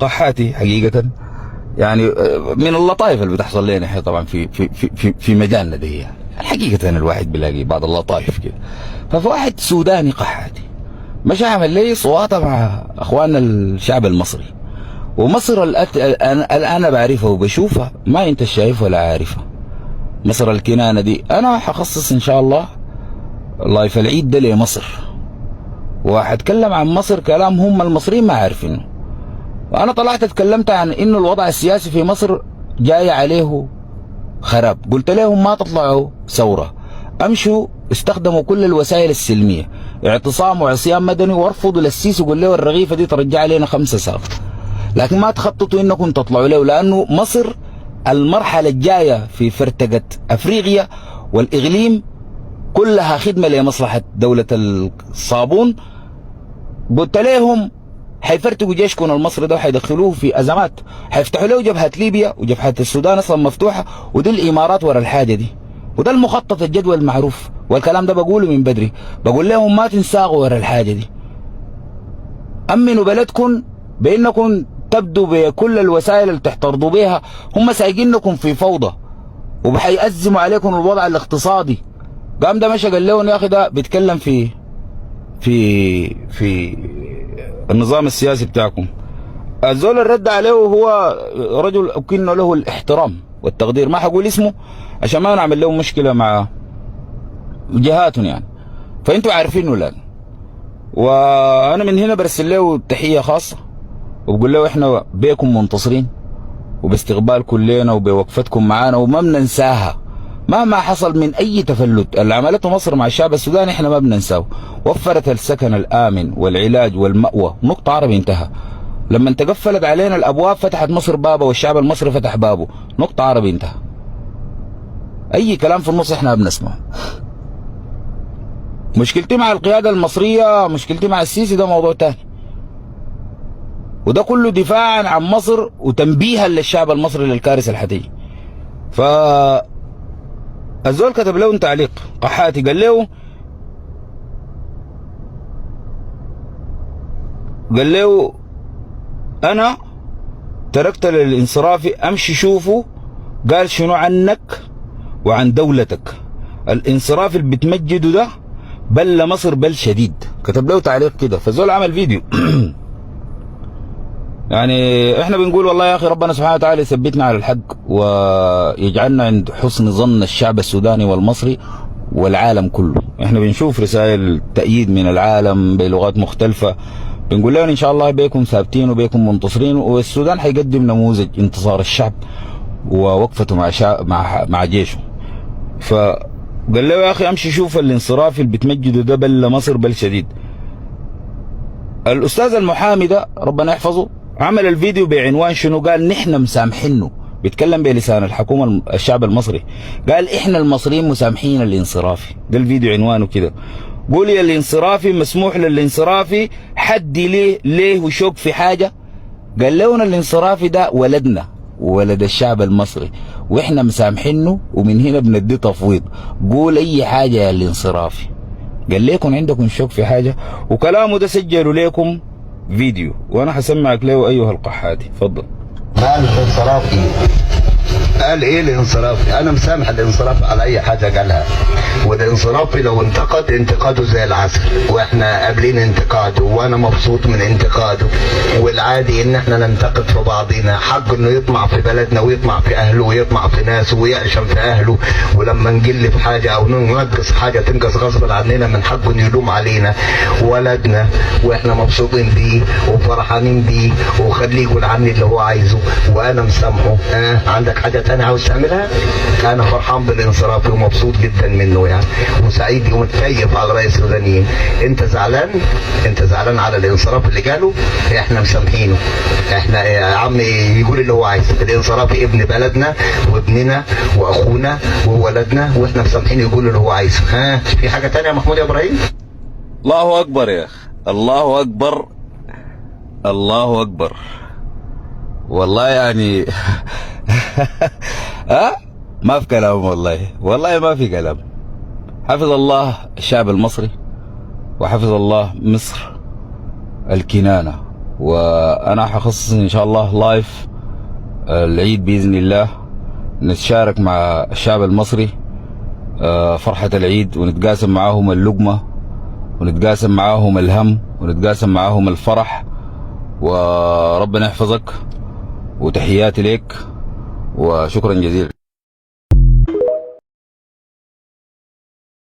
قحاتي حقيقة، يعني من اللطائف اللي بتحصل لنا احنا طبعا في مجالنا ده، يعني حقيقة الواحد بيلاقي بعض اللطائف كده. ففي واحد سوداني قحاتي مش عامل لي صواته مع اخواننا الشعب المصري، ومصر انا بعرفها وبشوفها، ما انت شايفها ولا عارفها. مصر الكنانة دي انا حخصص ان شاء الله لايف العيد ده لمصر، وهتكلم عن مصر كلام هم المصريين ما عارفينه. وانا طلعت اتكلمت عن انه الوضع السياسي في مصر جاي عليه خراب، قلت لهم ما تطلعوا ثورة، امشوا استخدموا كل الوسائل السلمية، اعتصام وعصيان مدني، وارفضوا للسيسي وقول له الرغيفة دي ترجع علينا 5 ساعات، لكن ما تخططوا انكم تطلعوا له، لانه مصر المرحلة الجاية في فرتقة افريقيا والاقليم كلها خدمة لمصلحة دولة الصابون. قلت لهم حيفرتقوا جيشكم المصري ده وحيدخلوه في ازمات، حيفتحوا له جبهة ليبيا وجبهة السودان اصلا مفتوحة، ودي الامارات ورا الحاجة دي، وده المخطط الجدول المعروف، والكلام ده بقوله من بدري، بقول لهم ما تنساقوا ورا الحاجة دي، امنوا بلدكم بانكم تبدوا بكل الوسائل اللي تحترضوا بها، هم سايقينكم في فوضى وبحيأزموا عليكم الوضع الاقتصادي. قام ده مشى قال لهم يا اخي ده بيتكلم في النظام السياسي بتاعكم. الزول الرد عليه هو رجل أكن له الاحترام والتقدير، ما حقول اسمه عشان ما نعمل له مشكلة مع جهاتهم يعني، فانتوا عارفينه الآن. وانا من هنا برسل له تحية خاصة وبقول له احنا بيكم منتصرين، وباستقبالكم لنا وبوقفتكم معانا، وما بننساها مهما حصل من اي تفلت اللي عملته مصر مع الشعب السوداني احنا ما بننساه. وفرت السكن الامن والعلاج والمأوى، نقطة عربي انتهى. لما تقفلت علينا الابواب فتحت مصر بابه والشعب المصري فتح بابه، نقطة عربي انتهى. اي كلام في النص احنا بنسمعه. مشكلتي مع القيادة المصرية، مشكلتي مع السيسي ده موضوع تاني، وده كله دفاعا عن مصر وتنبيها للشعب المصري للكارثة الحتيجي. ف الزول كتب له تعليق قحاتي قال له انا تركت للانصرافي امشي شوفوا قال شنو عنك وعن دولتك، الانصراف اللي بتمجده ده بل مصر بل شديد. كتب له تعليق كده، فالزول عمل فيديو يعني احنا بنقول والله يا اخي ربنا سبحانه وتعالى يثبتنا على الحق ويجعلنا عند حسن ظن الشعب السوداني والمصري والعالم كله. احنا بنشوف رسائل تأييد من العالم بلغات مختلفة، بنقول لهم ان شاء الله بيكم ثابتين وبيكم منتصرين، والسودان حيقدم نموذج انتصار الشعب ووقفته مع جيشه. فقال له يا اخي امشي شوف الانصراف اللي بتمجده ده بل مصر بل شديد. الاستاذ المحامي ده ربنا يحفظه عمل الفيديو بعنوان شنو؟ قال نحن مسامحينه، بيتكلم بلسان الحكومة الشعب المصري، قال احنا المصريين مسامحين الانصرافي. ده الفيديو عنوانه كده، قول يا الانصرافي مسموح للانصرافي حد ليه وشوك في حاجة؟ قال لنا الانصرافي ده ولدنا وولد الشعب المصري واحنا مسامحينه، ومن هنا بندي تفويض، قول اي حاجة يا الانصرافي. قال ليكم عندكم شوك في حاجة؟ وكلامه ده سجلوا ليكم فيديو وانا حسمعك له ايها القحاتي. اتفضل. قال الانصرافي قال ايه الانصرافي؟ انا مسامح الانصرافي على اي حاجه قالها، والانصرافي لو انتقد انتقاده زي العسل، واحنا قابلين انتقاده وانا مبسوط من انتقاده، والعادي ان احنا ننتقد في بعضينا، حقه انه يطمع في بلدنا ويطمع في اهله ويطمع في ناسه ويعشم في اهله، ولما نقل في حاجه او ننقص حاجه تنقص غصب عننا من حقه انه يلوم علينا. ولدنا واحنا مبسوطين بيه وفرحانين بيه، وخليه يقول عني اللي هو عايزه وانا مسامحه. عندك حاجه تانية عاوز تعملها؟ انا فرحان بالانصراف ومبسوط جدا منه يعني، وسعيد ومتكيف على رئيس السودانيين. انت زعلان على الانصراف اللي قاله؟ احنا مسامحينه. احنا يا عم يقول اللي هو عايز، الانصرافي ابن بلدنا وابننا واخونا وولدنا، واحنا مسامحينه يقول اللي هو عايزه. في حاجه تانية يا محمود يا ابراهيم؟ الله اكبر يا اخي، الله اكبر، الله اكبر والله يعني ما في كلام والله ما في كلام. حفظ الله الشعب المصري وحفظ الله مصر الكنانة وانا حخصص ان شاء الله لايف العيد باذن الله، نتشارك مع الشعب المصري فرحة العيد، ونتقاسم معاهم اللقمة، ونتقاسم معاهم الهم، ونتقاسم معاهم الفرح. وربنا يحفظك، وتحياتي لك، وشكرا جزيلا.